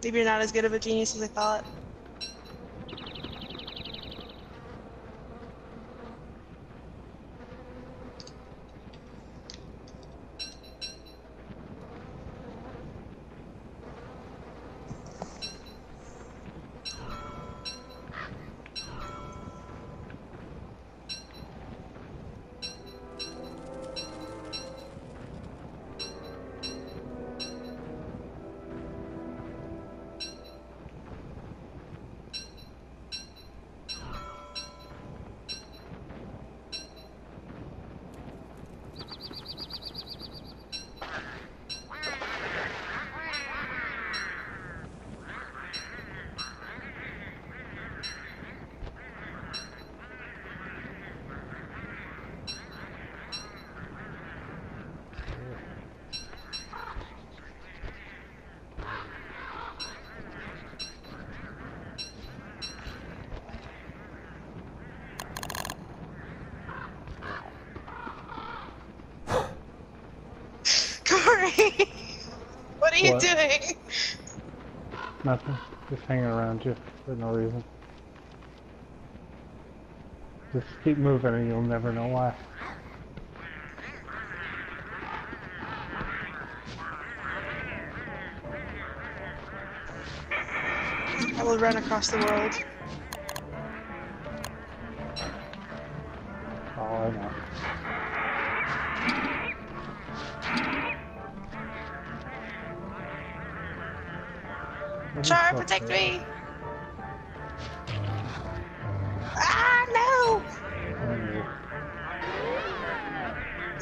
Maybe you're not as good of a genius as I thought. Corey! What are you doing? Nothing. Just hanging around you for no reason. Just keep moving and you'll never know why. I will run across the world. Oh, I know. Char, protect me! Ah, no!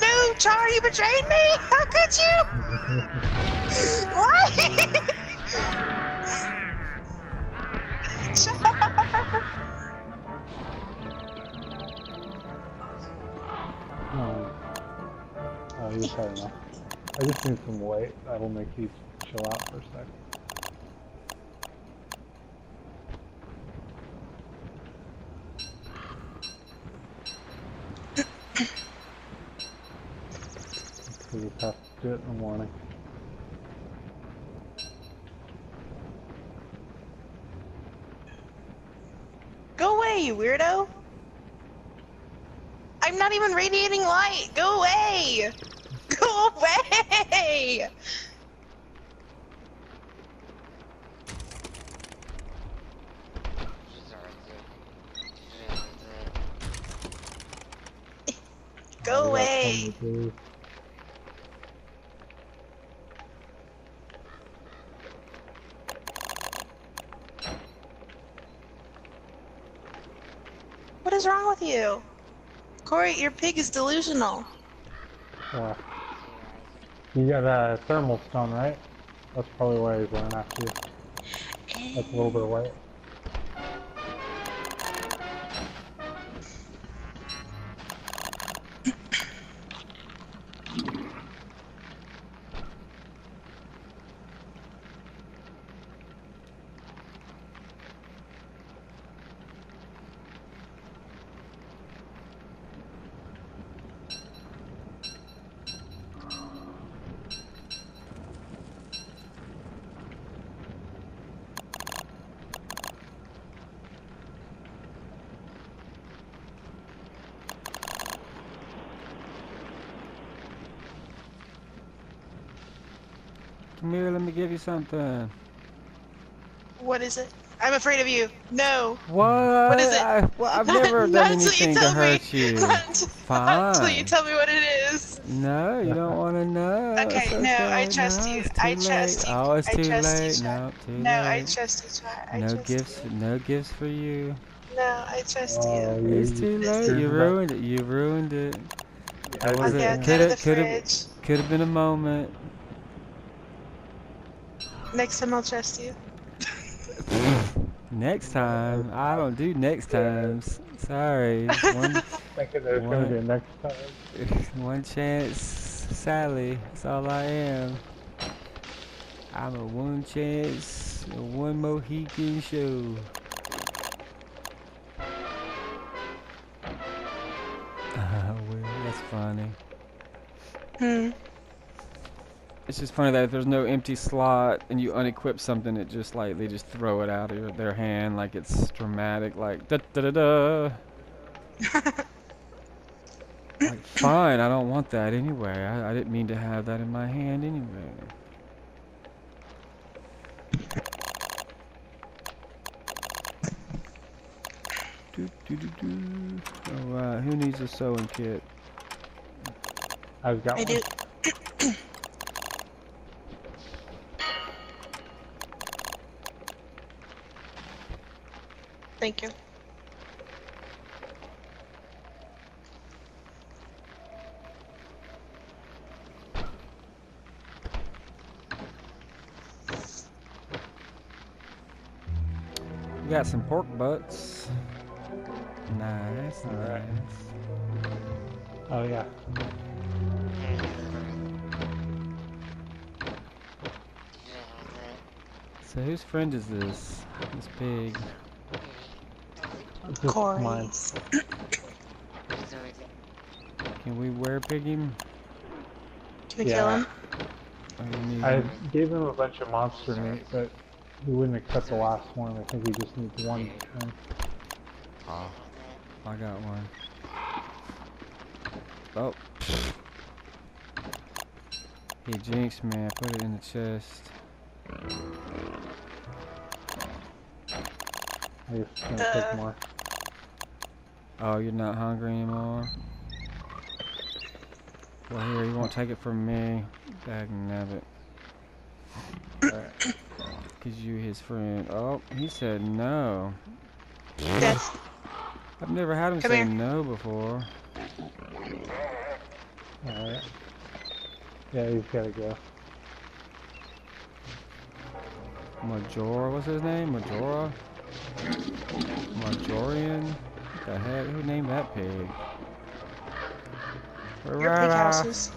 No, Char, you betrayed me! How could you? Why? Char! Oh, you've had enough. I just need some weight. That'll make you chill out for a sec. We just have to do it in the morning. Go away, you weirdo! I'm not even radiating light! Go away! Go away! Go away! What is wrong with you? Corey, your pig is delusional. Yeah. You got a thermal stone, right? That's probably why he's running after you. That's a little bit of weight. Come here, let me give you something. What is it? I'm afraid of you. No. What? What is it? I've never done Not until anything you to tell me. hurt you. Not until you Fine. tell me what it is. No, you don't want to know. Okay, It's no, I okay. trust No, you. it's too I late. trust you. Oh, it's I too trust late. you, No, too No, I late. trust you, Char. I No trust gifts. you. No gifts for you. No, I trust you. It's too late. You ruined it. You ruined it. That was Okay, I'll it. go to the fridge. Could have been a moment. Next time I'll trust you. Next time, I don't do next times. Sorry. One Gonna be a next time. one chance, Sally. That's all I am. I'm a one chance, a one Mohican show. Well, that's funny. It's just funny that if there's no empty slot and you unequip something, it just like they just throw it out of their hand like it's dramatic, like da da da da. Like, fine, I don't want that anyway. I didn't mean to have that in my hand anyway. Do, do, do, do. Alright, who needs a sewing kit? I've got I one. do. Thank you. We got some pork butts. Nice, Alright. nice. Oh yeah. So whose friend is this? This pig. Just mine. Corey's. Can we wear pig him? Can we kill him? Or you need I him? gave him a bunch of monster meat, but he wouldn't accept the last one. I think he just needs one. Oh, I got one. Oh. He jinxed me. I put it in the chest. I just gonna take more. Oh, you're not hungry anymore? Well, here, you won't take it from me. Dagnabbit. Alright. Cause you his friend. Oh, he said no. Yes. I've never had him Come say here. no before. Alright. Yeah, he's gotta go. Majora, what's his name? Majora? Majorian? What the heck? Who named that pig? Your pig houses.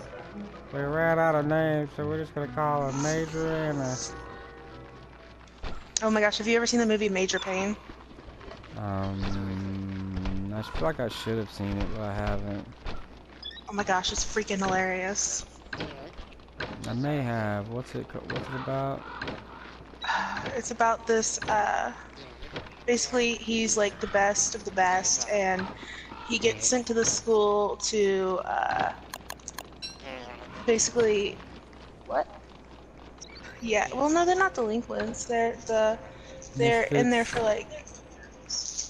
We ran out of names, so we're just gonna call him Majoriana. Oh my gosh, have you ever seen the movie Major Pain? I feel like I should have seen it, but I haven't. Oh my gosh, it's freaking hilarious. I may have. What's it about? It's about this, basically he's like the best of the best, and he gets sent to the school to, basically, what? Yeah, well no, they're not delinquents, they're in there for like,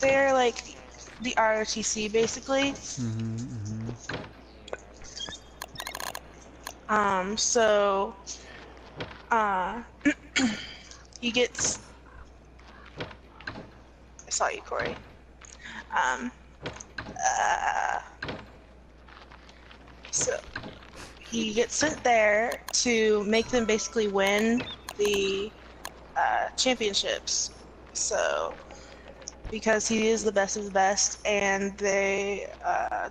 they're like the ROTC basically. So, he gets, I saw you, Corey. So, he gets sent there to make them basically win the, championships. So, because he is the best of the best, and they,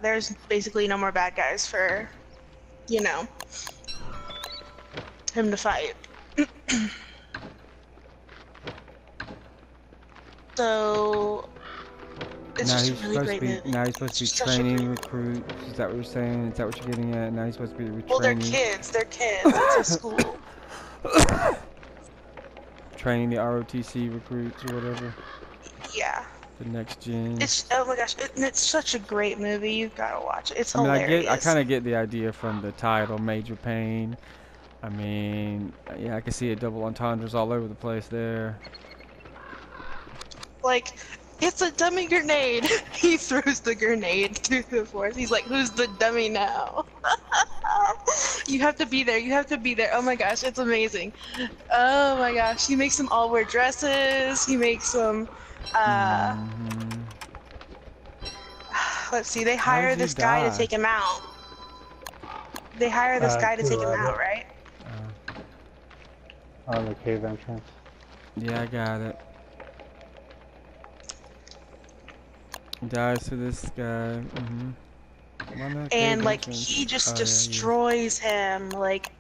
there's basically no more bad guys for, you know, him to fight. So it's Now just he's a really supposed great to be. movie. Now he's supposed to be It's such a training great- recruits. Is that what you're saying? Is that what you're getting at? Now he's supposed to be Well, they're training, kids. They're kids. It's a school. training the ROTC recruits or whatever. Yeah. The next gen. It's, oh my gosh, it's such a great movie. You've got to watch it. It's I mean, hilarious. I kind of get the idea from the title, Major Pain. I mean, yeah, I can see it double entendres all over the place there. Like, it's a dummy grenade. He throws the grenade to the force. He's like, who's the dummy now? You have to be there. You have to be there. Oh my gosh, it's amazing. Oh my gosh, he makes them all wear dresses. He makes them, let's see, they hire did he this guy die? to take him out. They hire this guy to take him out, right? On the cave entrance. Yeah, I got it. Dies to this guy. And like he just destroys him. Like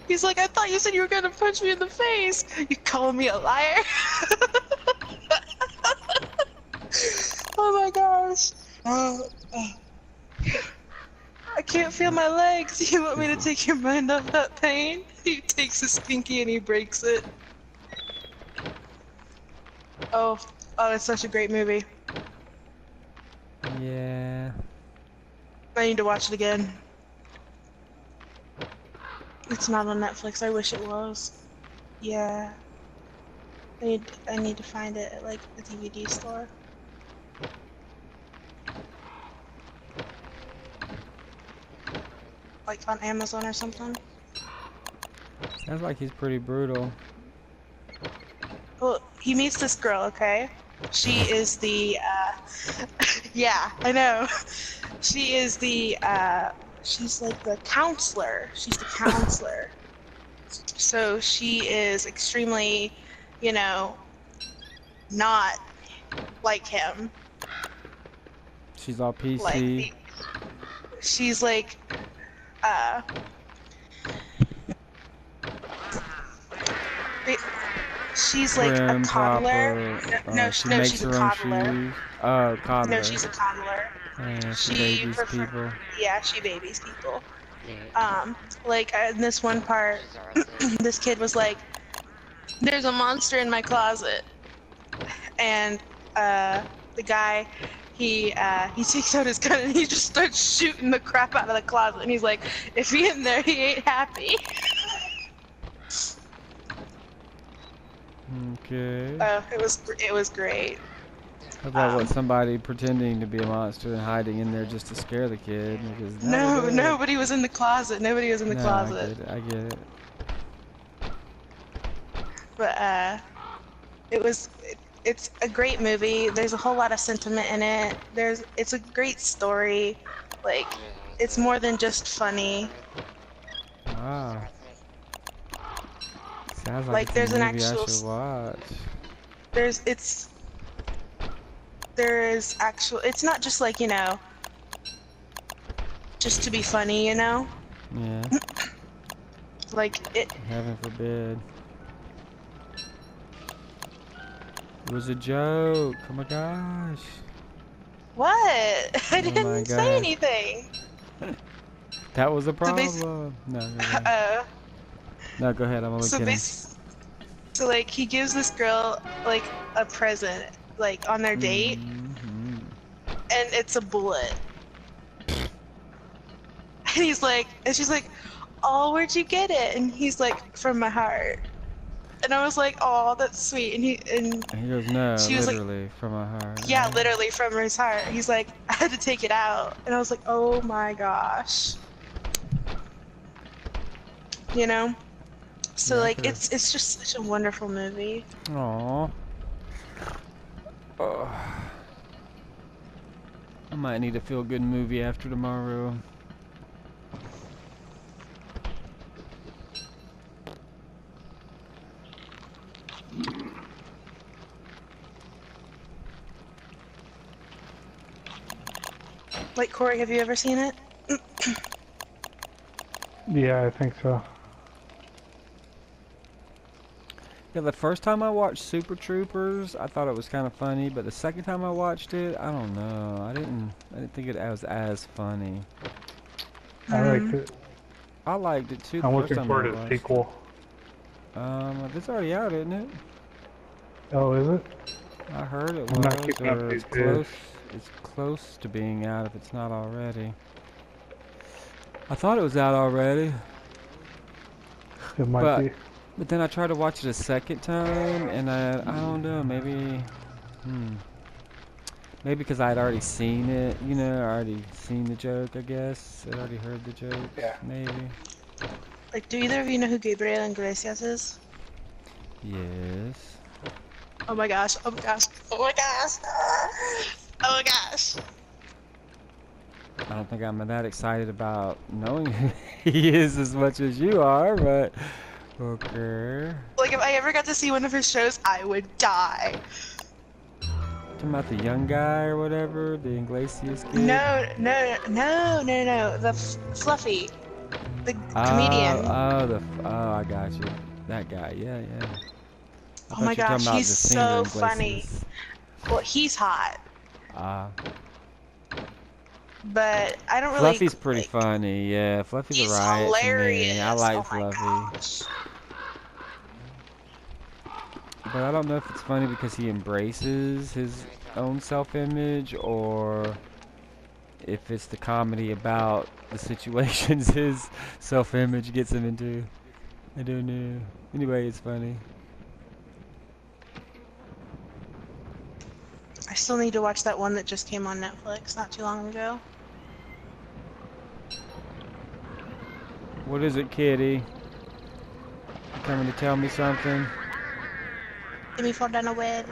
he's like, I thought you said you were gonna punch me in the face. You calling me a liar? Oh my gosh. I can't feel my legs. You want me to take your mind off that pain? He takes his pinky and he breaks it. Oh, it's such a great movie. Yeah. I need to watch it again. It's not on Netflix. I wish it was. Yeah. I need to find it at like the DVD store. Like on Amazon or something. Sounds like he's pretty brutal. Well, he meets this girl, okay? She is the, yeah, I know. She is the, she's like the counselor. She's the counselor. So she is extremely, you know, not like him. She's all PC. Like, she's like, she's like a coddler. She makes she's a her own coddler. shoes. Oh, coddler. No, she's a coddler. Yeah, she babies people. Yeah, she babies people. Like in this one part, this kid was like, "There's a monster in my closet," and the guy, he takes out his gun and he just starts shooting the crap out of the closet, and he's like, "If he in there, he ain't happy." Okay. It was great. How about what somebody pretending to be a monster and hiding in there just to scare the kid? Because No, nobody was in the closet. Nobody was in the closet. I get it. But it's a great movie. There's a whole lot of sentiment in it. It's a great story. Like, it's more than just funny. Wow. Sounds Like, it's there's a an movie actual. I should watch. There is actual. It's not just like, you know, just to be funny, you know. Yeah. Like it. Heaven forbid. It was a joke. Oh my gosh. What? I didn't say gosh. anything. That was a So problem. No, go ahead. No, go ahead. I'm only kidding. So like he gives this girl like a present, like on their date, Mm-hmm. and it's a bullet. And he's like, and she's like, "Oh, where'd you get it?" And he's like, "From my heart." And I was like, "Oh, that's sweet." And He goes, no, she was literally from my heart. yeah, literally from his heart. He's like, "I had to take it out," and I was like, "Oh my gosh." You know. So Yeah, like it's just such a wonderful movie. Aww. Oh. I might need a feel-good movie after tomorrow. Like, Corey, have you ever seen it? Yeah, I think so. Yeah, the first time I watched Super Troopers, I thought it was kind of funny, but the second time I watched it, I don't know. I didn't think it was as funny. I liked it. I liked it too. I'm the looking first time forward I to the watched sequel. it. It's already out, isn't it? Oh, is it? I heard it I'm was, not keeping up or to it's these close. It's close to being out if it's not already. I thought it was out already. It might But- be. But then I tried to watch it a second time, and I don't know, maybe because I had already seen it, you know, I already seen the joke, I guess. I already heard the joke, Yeah. maybe. Like, do either of you know who Gabriel Iglesias is? Yes. Oh my gosh! Oh my gosh! Oh my gosh! Oh my gosh! I don't think I'm that excited about knowing who he is as much as you are, but okay. Like, if I ever got to see one of his shows, I would die. Talking about the young guy or whatever, the Iglesias kid? No. The Fluffy, the comedian. I got you. That guy, yeah. Oh my gosh, he's so funny. Well, he's hot. but I don't really Fluffy's pretty like. funny, yeah. Fluffy's a He's riot to me. I hilarious. like Oh my Fluffy. gosh. But I don't know if it's funny because he embraces his own self-image or if it's the comedy about the situations his self-image gets him into. I don't know. Anyway, it's funny. I still need to watch that one that just came on Netflix not too long ago. What is it, kitty? You coming to tell me something? Did we fall down a well?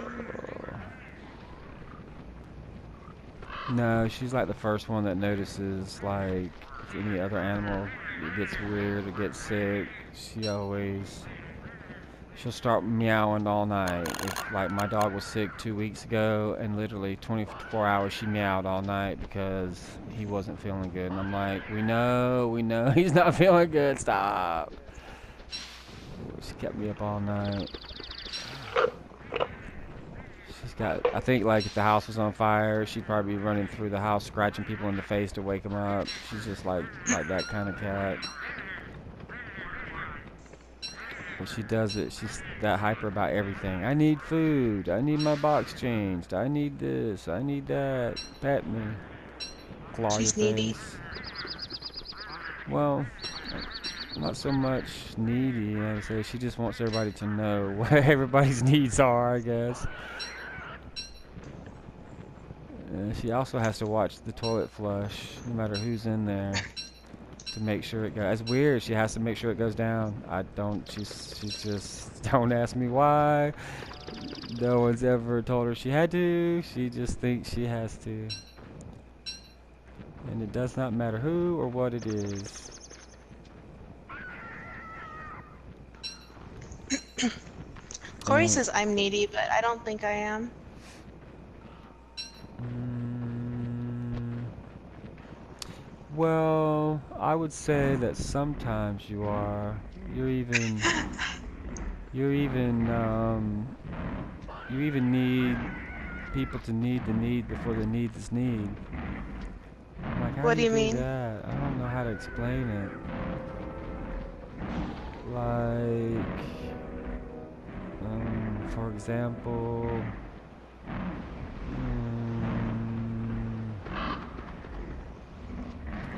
No, she's like the first one that notices, like, if any other animal gets weird or gets sick, she'll start meowing all night. If, like, my dog was sick 2 weeks ago, and literally 24 hours she meowed all night because he wasn't feeling good. And I'm like, we know, he's not feeling good, stop. She kept me up all night. She's got, I think, like, if the house was on fire, she'd probably be running through the house, scratching people in the face to wake them up. She's just like that kind of cat. But she does it, she's that hyper about everything. I need food, I need my box changed, I need this, I need that. Pet me. Claw She's your needy. face. Well, not so much needy, I'd say. She just wants everybody to know what everybody's needs are, I guess. She also has to watch the toilet flush, no matter who's in there, to make sure it goes. It's weird. She has to make sure it goes down. I don't. She's just. Don't ask me why. No one's ever told her she had to. She just thinks she has to. And it does not matter who or what it is. Corey says I'm needy, but I don't think I am. Well, I would say that sometimes you are. You even need people to need the need before the need is need. I'm like, how What do do you you mean? that? I don't know how to explain it. Like, for example,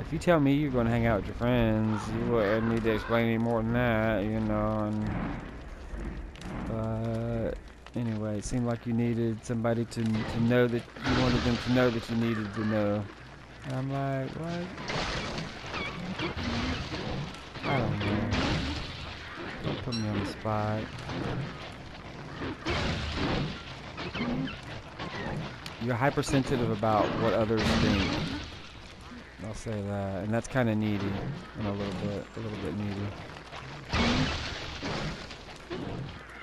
if you tell me you're going to hang out with your friends, you wouldn't need to explain any more than that, you know. But anyway, it seemed like you needed somebody to know that you wanted them to know that you needed to know. And I'm like, what? I don't know. Don't put me on the spot. You're hypersensitive about what others think. I'll say that, and that's kind of needy, and a little bit needy.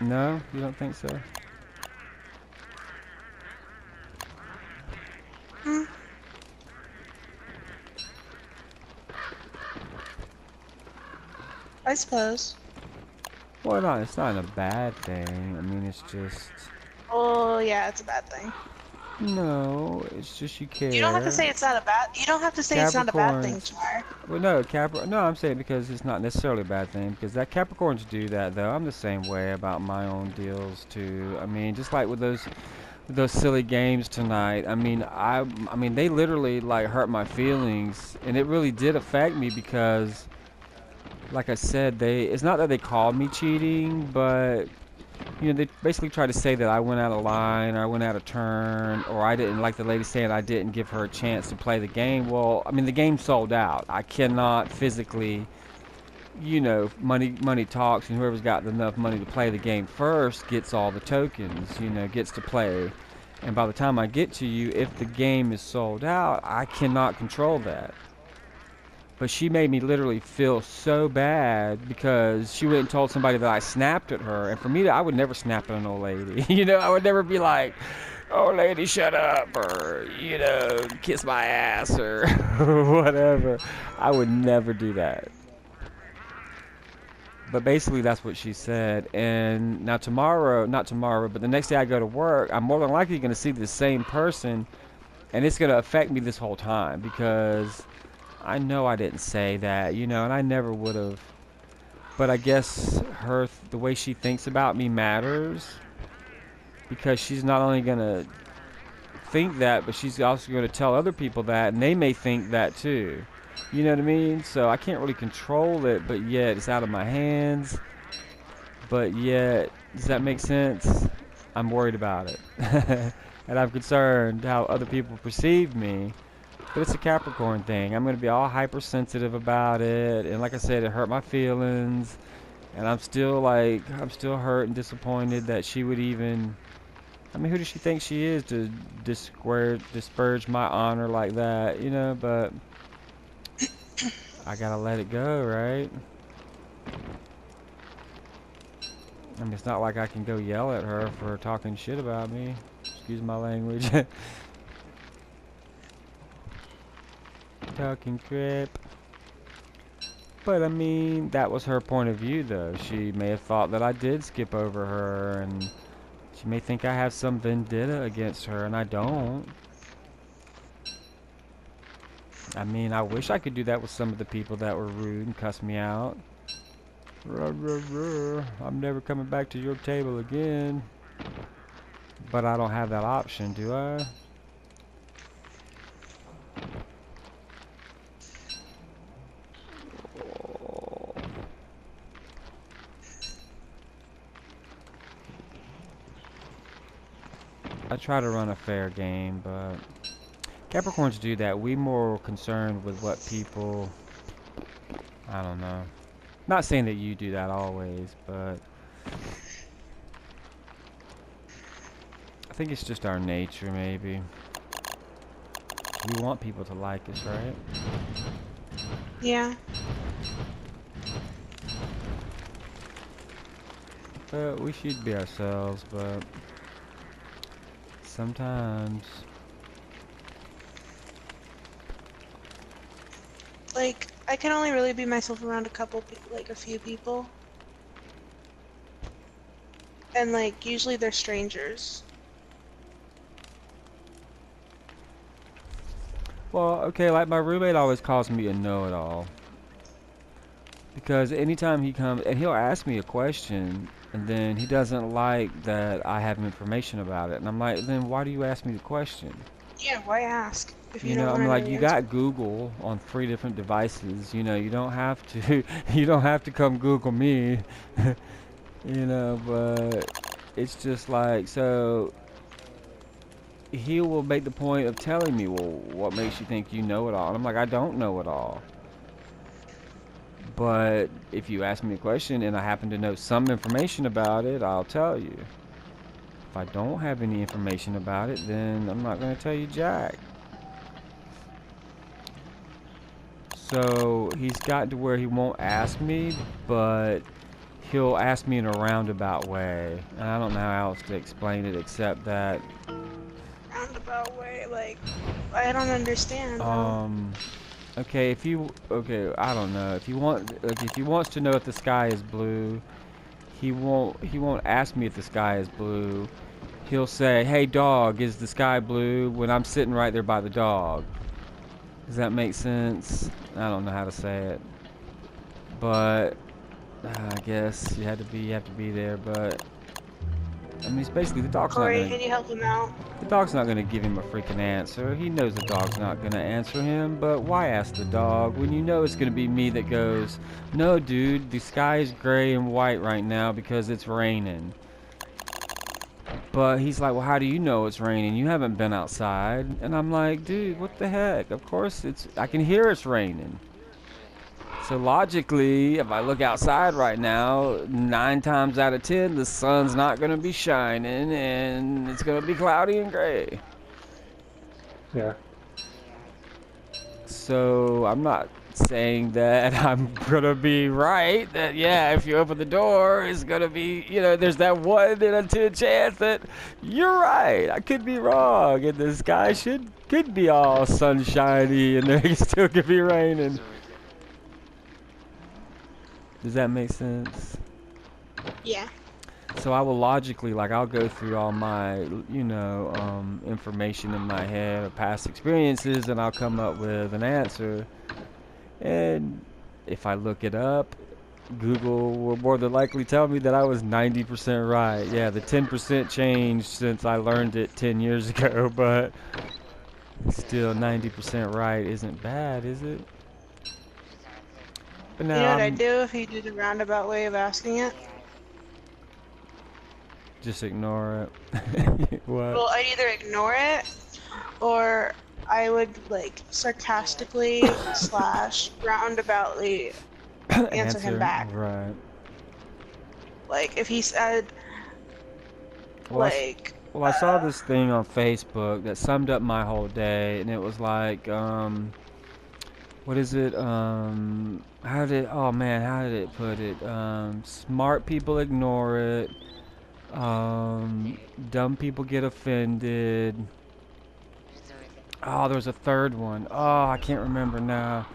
No, you don't think so? I suppose. Well, it's not a bad thing. I mean, it's just. Oh yeah, it's a bad thing. No, it's just you care. You don't have to say it's not a bad. You don't have to say it's not a bad thing, Char. Well, no, No, I'm saying because it's not necessarily a bad thing. Because that Capricorns do that though. I'm the same way about my own deals too. I mean, just like with those silly games tonight. I mean, I mean, they literally like hurt my feelings, and it really did affect me because, like I said, it's not that they called me cheating, but you know, they basically tried to say that I went out of line, or I went out of turn, or I didn't, like the lady saying, I didn't give her a chance to play the game. Well, I mean, the game sold out. I cannot physically, you know, money talks, and whoever's got enough money to play the game first gets all the tokens, you know, gets to play. And by the time I get to you, if the game is sold out, I cannot control that. But she made me literally feel so bad because she went and told somebody that I snapped at her. And for me, I would never snap at an old lady. You know, I would never be like, "Oh, lady, shut up," or, you know, "kiss my ass," or whatever. I would never do that. But basically, that's what she said. And now not tomorrow, but the next day I go to work, I'm more than likely going to see the same person And it's gonna affect me this whole time because I know I didn't say that, you know, and I never would have. But I guess the way she thinks about me matters because she's not only gonna think that, but she's also gonna tell other people that, and they may think that too. You know what I mean? So I can't really control it, but yet it's out of my hands. But yet, does that make sense? I'm worried about it. And I'm concerned how other people perceive me. But it's a Capricorn thing. I'm going to be all hypersensitive about it. And like I said, it hurt my feelings. And I'm still hurt and disappointed that she would even... I mean, who does she think she is to disparage my honor like that, you know? But I gotta let it go, right? I mean, it's not like I can go yell at her for talking shit about me. Excuse my language. Talking crap. But I mean, that was her point of view though. She may have thought that I did skip over her, and she may think I have some vendetta against her, and I don't. I mean, I wish I could do that with some of the people that were rude and cussed me out. I'm never coming back to your table again. But I don't have that option, do I? I try to run a fair game, but Capricorns do that. We more concerned with what people... I don't know. Not saying that you do that always, but I think it's just our nature, maybe. We want people to like us, right? Yeah. But we should be ourselves, but sometimes... Like, I can only really be myself around a few people. And, like, usually they're strangers. Well, okay, like my roommate always calls me a know-it-all. Because anytime he comes, and he'll ask me a question, and then he doesn't like that I have information about it. And I'm like, then why do you ask me the question? Yeah, why ask? If you You don't know, want I'm to like, know the you answer? got Google on 3 different devices. You know, you don't have to, you don't have to come Google me. You know, but it's just like, so he will make the point of telling me, well, what makes you think you know it all? And I'm like, I don't know it all. But if you ask me a question and I happen to know some information about it, I'll tell you. If I don't have any information about it, then I'm not going to tell you jack. So he's gotten to where he won't ask me, but he'll ask me in a roundabout way. And I don't know how else to explain it except that Roundabout way, like, I don't understand. okay, I don't know. If he wants to know if the sky is blue, he won't ask me if the sky is blue. He'll say, "Hey dog, is the sky blue?" when I'm sitting right there by the dog. Does that make sense? I don't know how to say it. But I guess you have to be there, but I mean, it's basically the dog's not Corey, gonna... can you help him out? The dog's not gonna give him a freaking answer. He knows the dog's not gonna answer him, but why ask the dog when you know it's gonna be me that goes, "No, dude, the sky is gray and white right now because it's raining." But he's like, "Well, how do you know it's raining? You haven't been outside." And I'm like, "Dude, what the heck? Of course I can hear it's raining." So logically, if I look outside right now, 9 times out of 10, the sun's not going to be shining and it's going to be cloudy and gray. Yeah. So I'm not saying that I'm going to be right, that yeah, if you open the door, it's going to be, you know, there's that 1 in a 10 chance that you're right. I could be wrong and the sky could be all sunshiny and there still could be raining. Does that make sense? Yeah. So I will logically, like, I'll go through all my, information in my head of past experiences, and I'll come up with an answer. And if I look it up, Google will more than likely tell me that I was 90% right. Yeah, the 10% changed since I learned it 10 years ago, but still 90% right isn't bad, is it? But You know now what I'd I'm do if he did a roundabout way of asking it? just ignore it. What? Well, I'd either ignore it, or I would, like, sarcastically slash roundaboutly answer him back. Right. Like, if he said, Well, like, I saw this thing on Facebook that summed up my whole day, and it was like, what is it? Oh man, how did it put it? Smart people ignore it. Dumb people get offended. Oh, there's a third one. Oh, I can't remember now.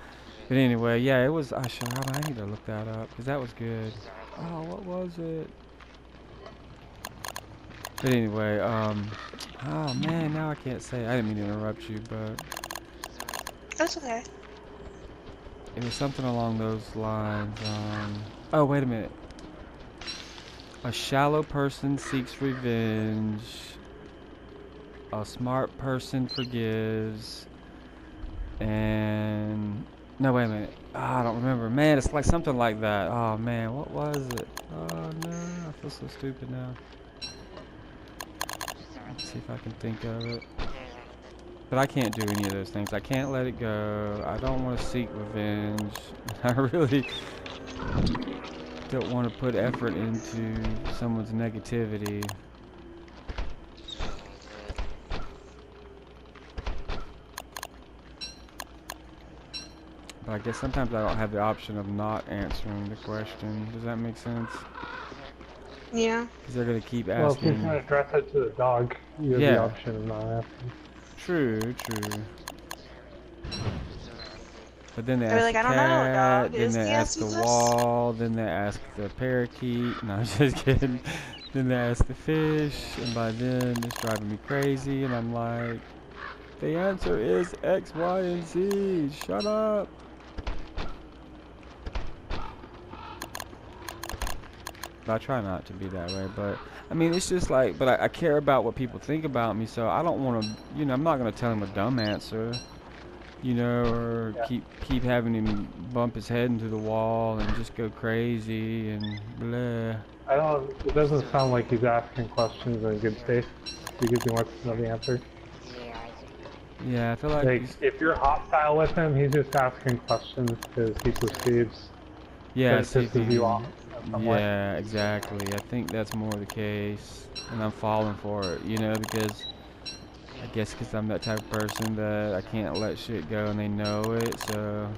But anyway, yeah, it was. I need to look that up because that was good. Oh, what was it? But anyway, oh man, now I can't say. I didn't mean to interrupt you, but that's okay. it was something along those lines. Oh, wait a minute. A shallow person seeks revenge. A smart person forgives. And no, wait a minute. Oh, I don't remember. Man, it's like something like that. Oh man, what was it? Oh no, I feel so stupid now. Let's see if I can think of it. But I can't do any of those things. I can't let it go. I don't want to seek revenge. I really don't want to put effort into someone's negativity. But I guess sometimes I don't have the option of not answering the question. Does that make sense? Yeah. Because they're going to keep Well, if you're asking. going to address it to the dog, you have the option of not asking. True. But then they I'd be ask like, the I don't know, cat, dog. then Is they the ask answer the this? wall, then they ask the parakeet. No, I'm just kidding. Then they ask the fish, and by then it's driving me crazy, and I'm like, the answer is X, Y, and Z. Shut up. But I try not to be that way, but I mean, it's just like, but I care about what people think about me, so I don't want to, I'm not going to tell them a dumb answer, or keep having him bump his head into the wall and just go crazy and blah. It doesn't sound like he's asking questions in good faith because he wants to know the answer. Yeah, I feel like if you're hostile with him, he's just asking questions because he perceives that it pisses you off. Yeah, exactly. I think that's more the case, and I'm falling for it, because I guess because I'm that type of person that I can't let shit go, and they know it, so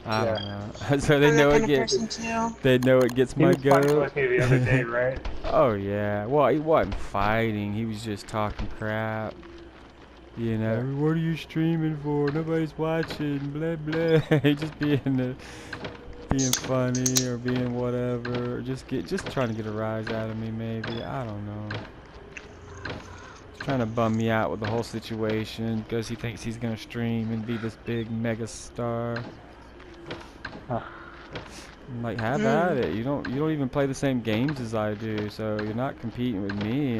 I don't know. So they know it gets. They know it gets my goat. He was fighting with me the other day, right? Oh yeah. Well, he wasn't fighting. He was just talking crap. What are you streaming for? Nobody's watching. Blah blah. Just being funny or being whatever. Or just trying to get a rise out of me, maybe. I don't know. Trying to bum me out with the whole situation because he thinks he's gonna stream and be this big mega star. I'm like, have at it. You don't even play the same games as I do, so you're not competing with me.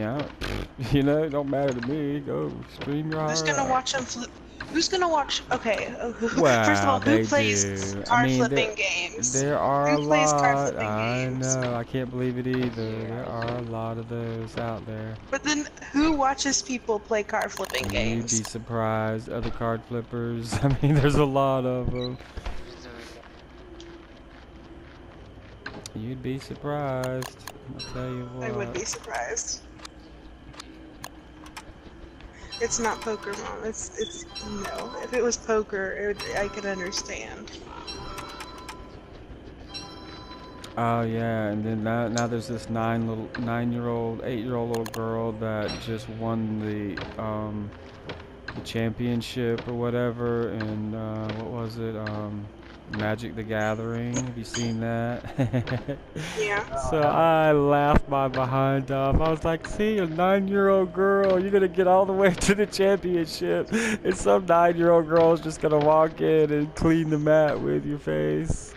It don't matter to me. Go stream your Who's gonna watch him flip? Who's gonna watch? Okay, well, first of all, who plays card flipping games? There are who plays card flipping games? I know. I can't believe it either. There are a lot of those out there. But then, who watches people play card flipping games? You'd be surprised. Other card flippers. I mean, there's a lot of them. You'd be surprised. I'll tell you what. I would be surprised. It's not poker, Mom. It's no. If it was poker, I could understand. Oh yeah, and then now there's this 8-year-old little girl that just won the championship or whatever, and what was it? Magic the Gathering. Have you seen that? Yeah. So I laughed my behind off. I was like, see, a 9-year-old girl, you're gonna get all the way to the championship, and some 9-year-old girl is just gonna walk in and clean the mat with your face.